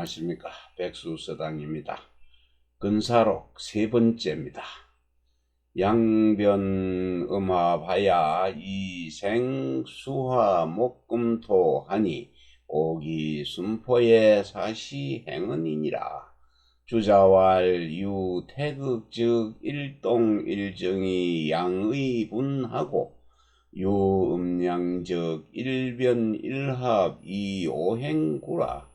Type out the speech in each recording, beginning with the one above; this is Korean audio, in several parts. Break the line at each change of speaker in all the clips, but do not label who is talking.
안녕하십니까. 백수서당입니다. 근사록 세 번째입니다. 양변음하바야 이생 수화 목금토 하니 오기 순포의 사시 행언이니라. 주자왈 유태극 즉 일동일정이 양의 분하고 유음양 즉 일변일합 이오행구라.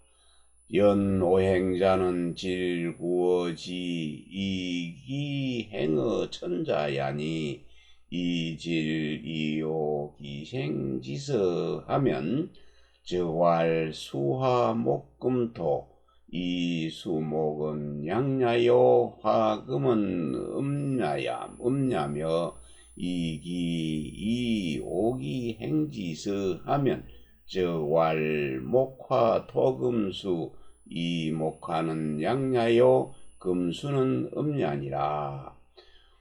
연오행자는 질구어지 이기행어 천자야니 이질이오기생지서 하면 즉왈 수화목금토 이수목은 양야요 화금은 음야며 이오기행지서 하면 즉왈 목화토금수 이목화는 양야요 금수는 음야니라.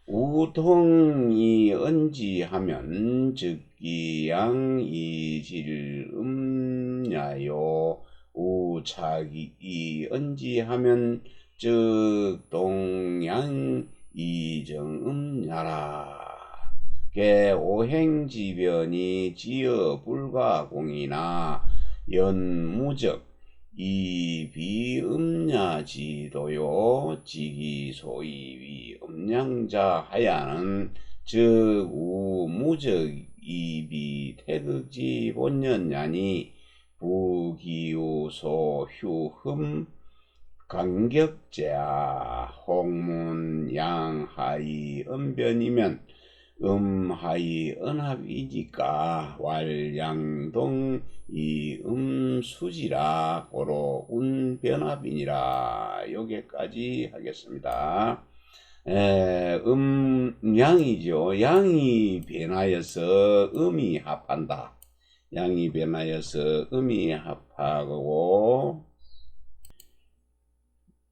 우동이 언지하면 즉기양 이질 음야요 우착이 언지하면 즉 동양 이정 음야라. 개오행지변이 지어 불가공이나 연무적 이비음야지도요 지기소이위 음양자 하야는 즉 우무적 이비태극지 본연야니 부기우소 휴흠 간격제야. 홍문양하이 음변이면 음하이 은합이니까 왈양동 이 음수지라 고로 운변합이니라. 여기까지 하겠습니다. 양이죠. 양이 변하여서 음이 합한다. 양이 변하여서 음이 합하고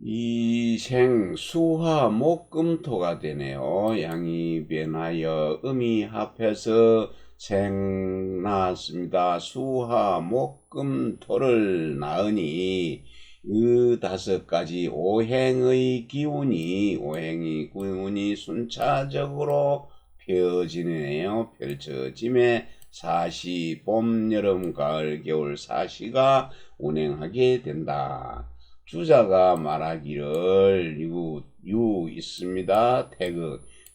이생 수화 목금토가 되네요. 양이 변하여 음이 합해서 생 나왔습니다. 수화 목금토를 낳으니 그 다섯 가지 오행의 기운이 순차적으로 펼쳐짐에 사시 봄 여름 가을 겨울 사시가 운행하게 된다. 주자가 말하기를 유 있습니다.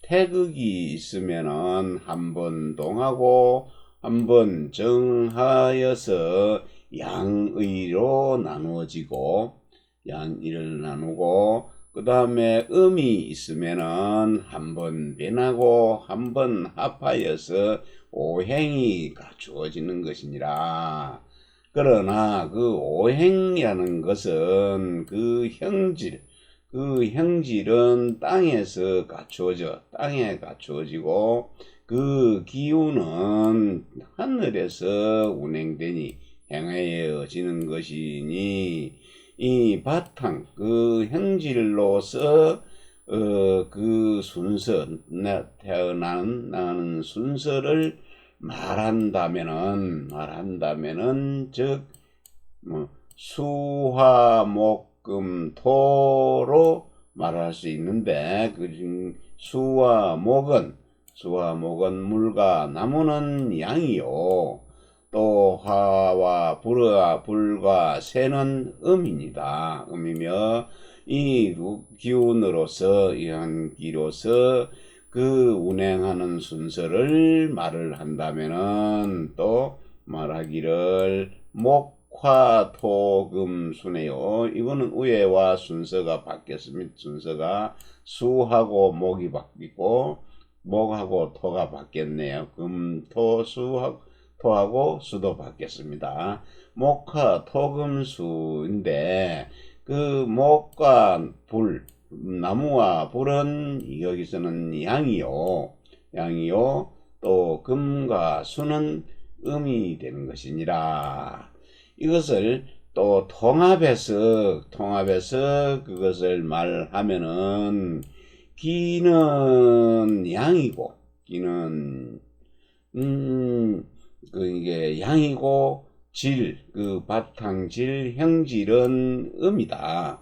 태극이 있으면은 한번 동하고 한번 정하여서 양의로 나누어지고 양의를 나누고 그 다음에 음이 있으면은 한번 변하고 한번 합하여서 오행이 갖추어지는 것이니라. 그러나 그 오행이라는 것은 그 형질은 땅에서 땅에 갖추어지고 그 기운은 하늘에서 운행되니 행하여지는 것이니 이 바탕 그 형질로서 그 순서 태어나는 순서를 말한다면은 즉 수화목금토로 말할 수 있는데 그 수화목은 물과 나무는 양이요 또 화와 불과 새는 음입니다. 음이며 이 기운으로서 이 한기로서 그 운행하는 순서를 말을 한다면은 또 말하기를 목화토금수네요. 이거는 우애와 순서가 바뀌었습니다. 순서가 수하고 목이 바뀌고 목하고 토가 바뀌었네요. 토하고 수도 바뀌었습니다. 목화토금수인데 그 목과 나무와 불은 여기서는 양이요 또 금과 수는 음이 되는 것이니라. 이것을 또 통합해서 그것을 말하면은 기는 양이고 이게 양이고 그 바탕질, 형질은 음이다.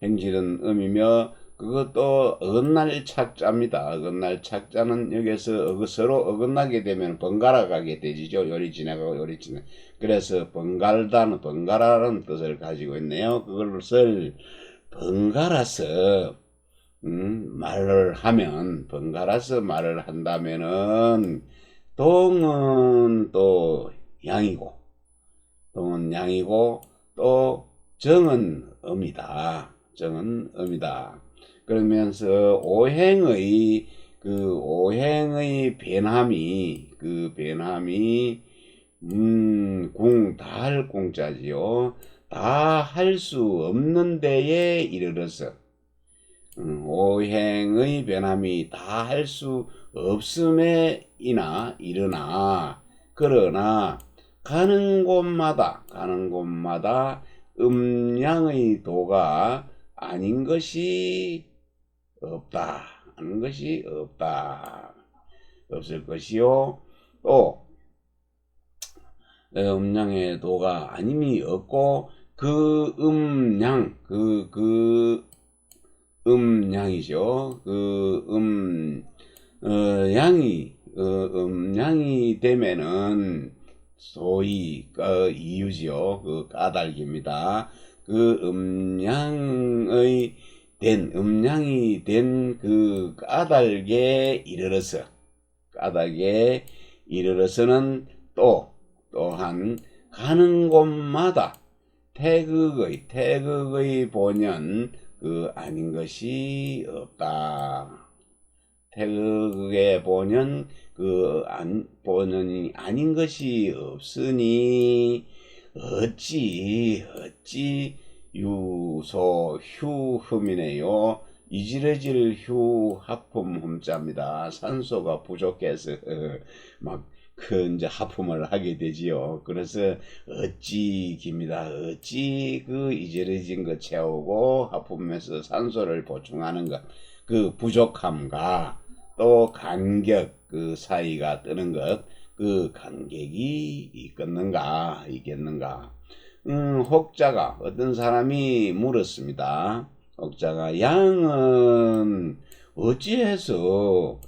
형질은 음이며 그것도 어긋날 착자입니다. 어긋날 착자는 여기서 서로 어긋나게 되면 번갈아 가게 되지죠. 요리 지나가고 요리 지나. 그래서 번갈아라는 뜻을 가지고 있네요. 그것을 번갈아서 말을 하면, 번갈아서 말을 한다면은 동은 또 양이고 또 정은 음이다. 정은 음이다. 그러면서 오행의 변함이 다 할 공자지요. 다 할 수 없는 데에 이르러서 오행의 변함이 다 할 수 없음에 이르나 그러나 가는 곳마다 음양의 도가 아닌 것이 없다. 하는 것이 없다. 없을 것이요. 또 음양의 도가 아님이 없고 그 음양이죠. 양이 되면은 소위 이유지요. 그 까닭입니다. 그 음양이 된 그 까닭에 이르러서는 또한 가는 곳마다 태극의 본연 아닌 것이 없다. 태극의 본연 본연이 아닌 것이 없으니 어찌 유소 휴흠이네요. 이지레질 휴 하품 흠자입니다. 산소가 부족해서 이제 하품을 하게 되지요. 그래서 어찌입니다. 어찌 이지레진 거 채우고 하품해서 산소를 보충하는 것, 그 부족함과 또 간격 사이가 뜨는 것, 그 간격이 있겠는가? 혹자가 어떤 사람이 물었습니다. 혹자가 양은 어찌해요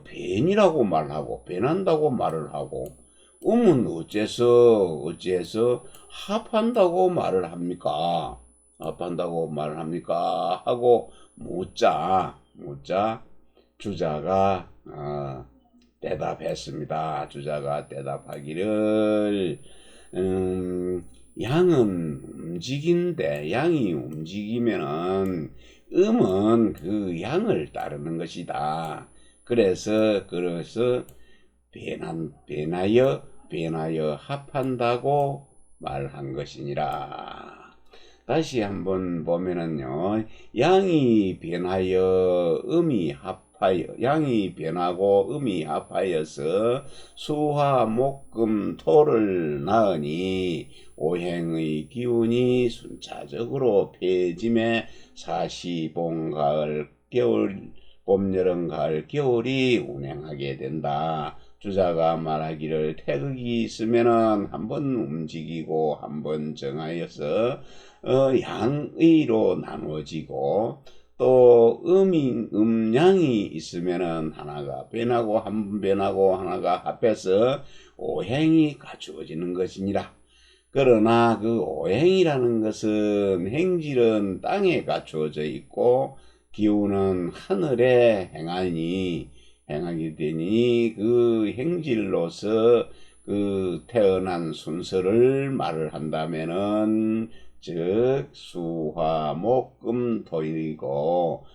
변이라고 말하고 변한다고 말을 하고 음은 어째서 합한다고 말을 합니까? 하고 묻자 주자가 대답했습니다. 주자가 대답하기를 양은 양이 움직이면은 음은 그 양을 따르는 것이다. 그래서 변하여 합한다고 말한 것이니라. 다시 한번 보면은요, 양이 변하고 음이 합하여서 수화 목금 토를 낳으니 오행의 기운이 순차적으로 폐짐에 사시봉 가을 겨울 봄 여름 가을 겨울이 운행하게 된다. 주자가 말하기를 태극이 있으면은 한번 움직이고 한번 정하여서 양의로 나누어지고 또 음양이 있으면은 하나가 변하고 한번 변하고 하나가 합해서 오행이 갖추어지는 것이니라. 그러나 그 오행이라는 것은 행질은 땅에 갖추어져 있고 기운은 하늘에 행하게 되니 그 행질로서 태어난 순서를 말을 한다면은 즉 수화목금 토이고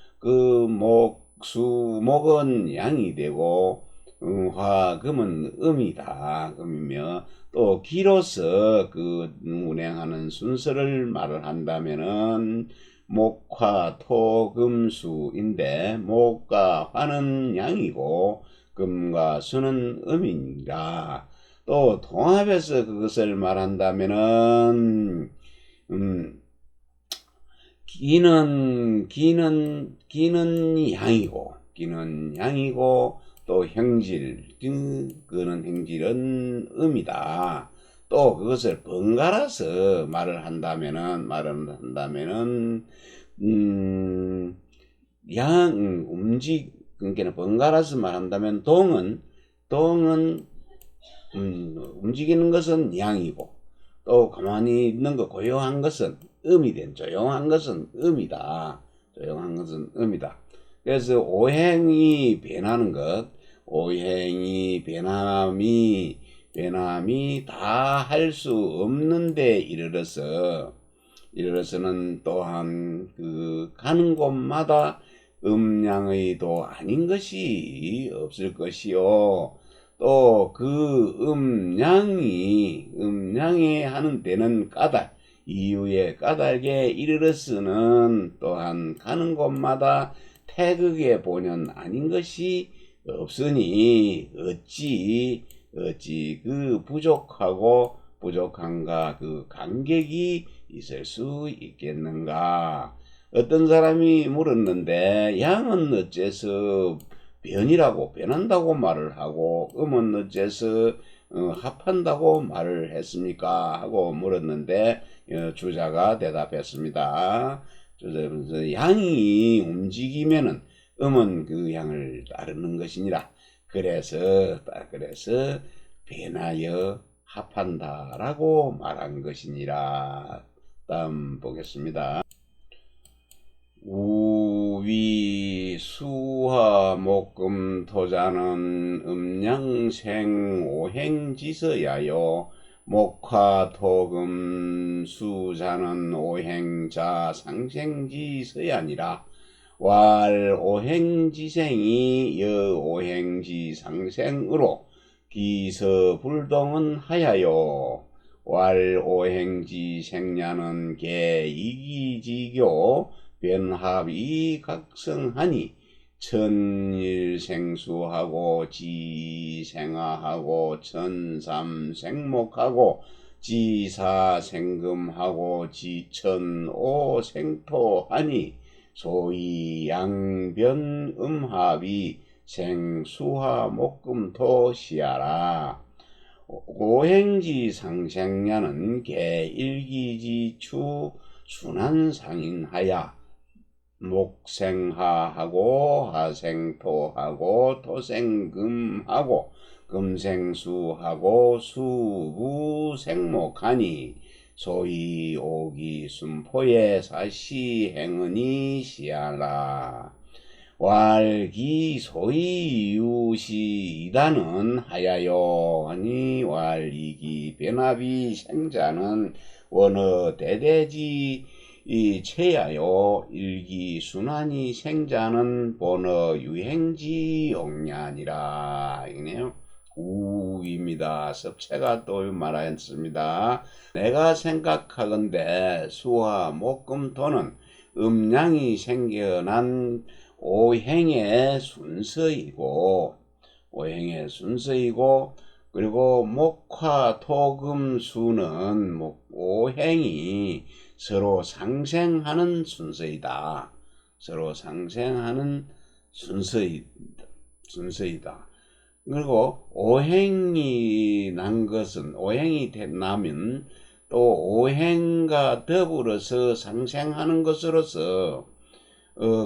수목은 양이 되고 화금은 음이며 또 기로서 운행하는 순서를 말을 한다면은 목화 토금수인데 목과 화는 양이고 금과 수는 음이니라. 또 통합해서 그것을 말한다면은 기는 양이고 또 형질 그는 행질은 음이다. 또 그것을 번갈아서 말을 한다면은 그러니까 번갈아서 말한다면 동은 움직이는 것은 양이고, 또 가만히 있는 거 고요한 것은 조용한 것은 음이다. 조용한 것은 음이다. 그래서 오행이 변하는 것, 오행이 변함이 다 할 수 없는데 이르러서는 또한 그 가는 곳마다 음양의도 아닌 것이 없을 것이요. 또 그 음양이 하는 데는 이후에 까닭에 이르러서는 또한 가는 곳마다 태극의 본연 아닌 것이 없으니 어찌 그 부족한가 그 간격이 있을 수 있겠는가. 어떤 사람이 물었는데 양은 어째서 변한다고 말을 하고 음은 어째서 합한다고 말을 했습니까? 하고 물었는데 주자가 대답했습니다. 주자는 양이 움직이면은 음은 그 양을 따르는 것이니라. 그래서 변하여 합한다라고 말한 것이니라. 다음 보겠습니다. 우위 수화 목금 토자는 음양생 오행지서야요. 목화 토금 수자는 오행자 상생지서야니라. 왈 오행지생이 여 오행지 상생으로 기서불동은 하야요. 왈 오행지 생냐는 개이기지교 변합이 각성하니 천일생수하고 지생하하고 천삼생목하고 지사생금하고 지천오생토하니 소위 양변음합이 생수화 목금토 시하라. 오행지 상생냐는 개일기지추 순환상인하야 목생하하고 하생토하고 토생금하고 금생수하고 수부생목하니 소위 오기순포의 사시행은이 시하라. 왈기 소위 유시이다는 하야요 하니 왈이기 변합이 생자는 원어 대대지 체야요 일기 순환이 생자는 본어 유행지 용냐니라. 이네요. 우입니다. 섭체가 또 말하였습니다. 내가 생각하건대 수화 목금토는 음양이 생겨난 오행의 순서이고 그리고 목화 토금 수는 오행이 서로 상생하는 순서이다. 그리고 오행이 나면 또 오행과 더불어서 상생하는 것으로서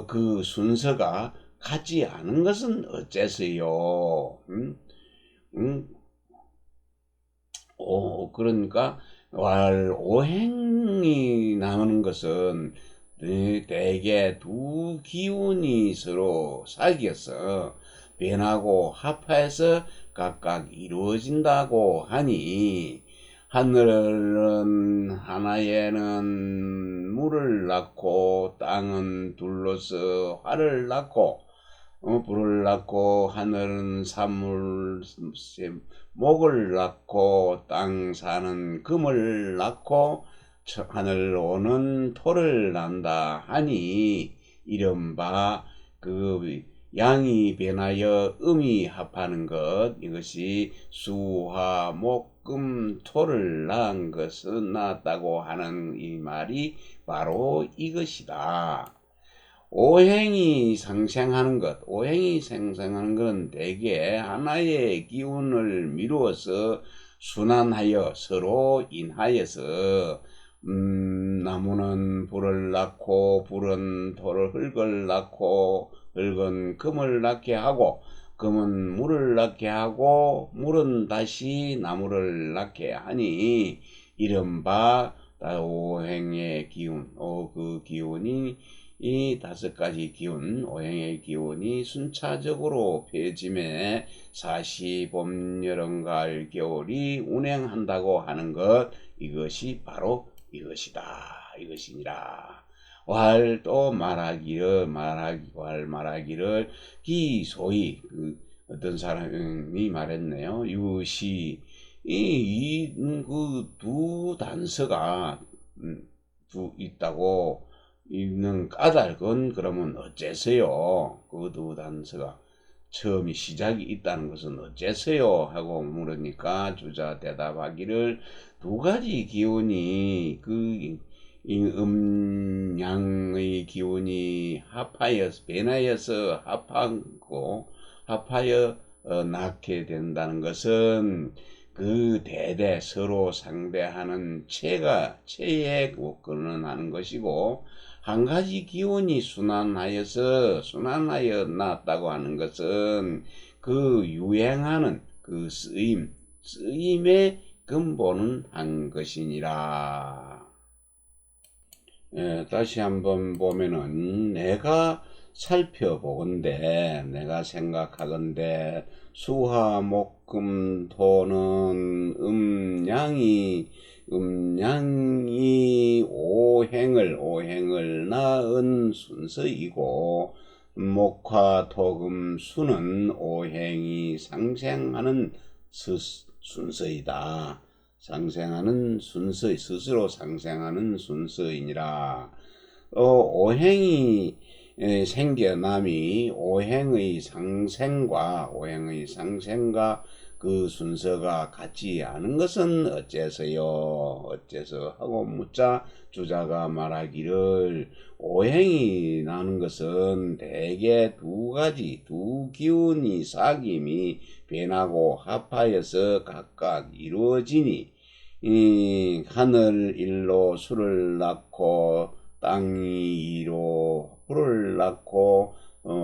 그 순서가 같지 않은 것은 어째서요? 그러니까 오행이 나오는 것은 대개 두 기운이 서로 사귀어서 변하고 합해서 각각 이루어진다고 하니 하늘은 하나에는 물을 낳고 땅은 둘러서 화를 낳고 불을 낳고 하늘은 목을 낳고 땅 사는 금을 낳고 하늘 오는 토를 낳는다 하니 이른바 그 양이 변하여 음이 합하는 것, 이것이 수화 목금 토를 낳은 것은 낳았다고 하는 이 말이 바로 이것이다. 오행이 상생하는 것은 대개 하나의 기운을 미루어서 순환하여 서로 인하여서 나무는 불을 낳고 불은 돌을 흙을 낳고 흙은 금을 낳게 하고 금은 물을 낳게 하고 물은 다시 나무를 낳게 하니 이른바 오행의 기운, 그 기운이 이 5가지 기운, 오행의 기운이 순차적으로 펴짐에 사시, 봄, 여름, 가을, 겨울이 운행한다고 하는 것, 이것이 바로 이것이다. 이것이니라. 왈 또 말하기를 기소히 어떤 사람이 말했네요. 이것이 그 두 단서가 있다고 있는 까닭은 그러면 어째서요? 그 두 단서가 처음이 시작이 있다는 것은 어째서요? 하고 물으니까 주자 대답하기를 2가지 기운이 양의 기운이 변하여서 합하여 낳게 된다는 것은 그 대대 서로 상대하는 체에 근원하는 것이고, 한 가지 기운이 순환하여 났다고 하는 것은 그 유행하는 그 쓰임의 근본은 한 것이니라. 다시 한번 보면은 내가 살펴보건대 내가 생각하건대 수화목금토는 음양이 오행을 낳은 순서이고 목화토금수는 오행이 상생하는 순서이다. 스스로 상생하는 순서이니라. 오행이 생겨남이 오행의 상생과 그 순서가 같지 않은 것은 어째서요? 하고 묻자 주자가 말하기를 오행이 나는 것은 대개 2가지, 두 기운이 사김이 변하고 합하여서 각각 이루어지니 하늘 일로 수를 낳고 땅이 이로 불을 낳고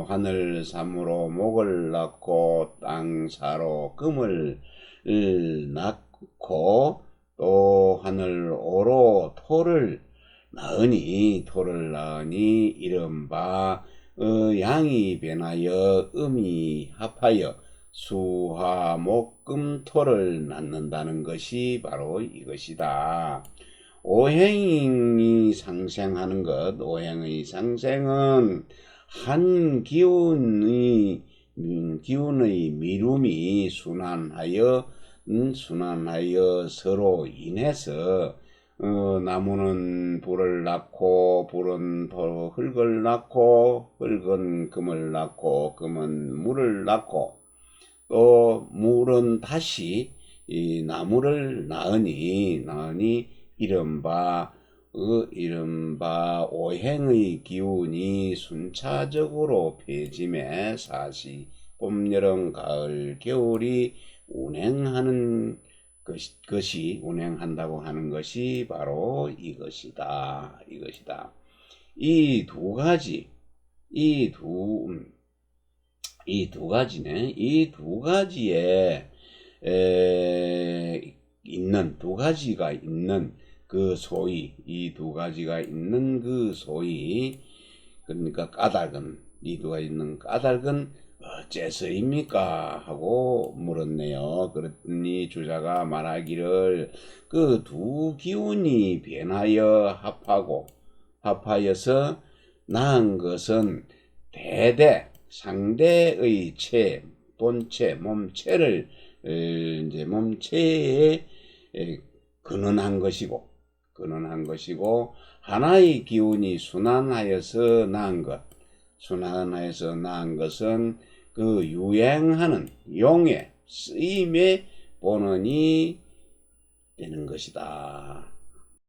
하늘 삼으로 목을 낳고 땅 사로 금을 낳고 또 하늘 오로 토를 낳으니 이른바 양이 변하여 음이 합하여 수화목금토를 낳는다는 것이 바로 이것이다. 오행이 상생하는 것, 오행의 상생은 한 기운의 미룸이 순환하여 서로 인해서 나무는 불을 낳고 불은 흙을 낳고 흙은 금을 낳고 금은 물을 낳고 또 물은 다시 이 나무를 낳으니 이른바 오행의 기운이 순차적으로 펴짐에 사시, 봄, 여름, 가을, 겨울이 운행하는 것이 운행한다고 하는 것이 바로 이것이다. 이 두 가지에 있는 두 가지가 있는 그 소위 이 두 가지가 있는 그 소위 그러니까 까닭은 이 두 가지 있는 까닭은 어째서입니까? 하고 물었네요. 그랬더니 주자가 말하기를 그 두 기운이 변하여 합하여서 낳은 것은 대대 상대의 본체, 몸체를 몸체에 근원한 것이고 하나의 기운이 순환하여서 낳은 것은 그 유행하는 용의 쓰임의 본원이 되는 것이다.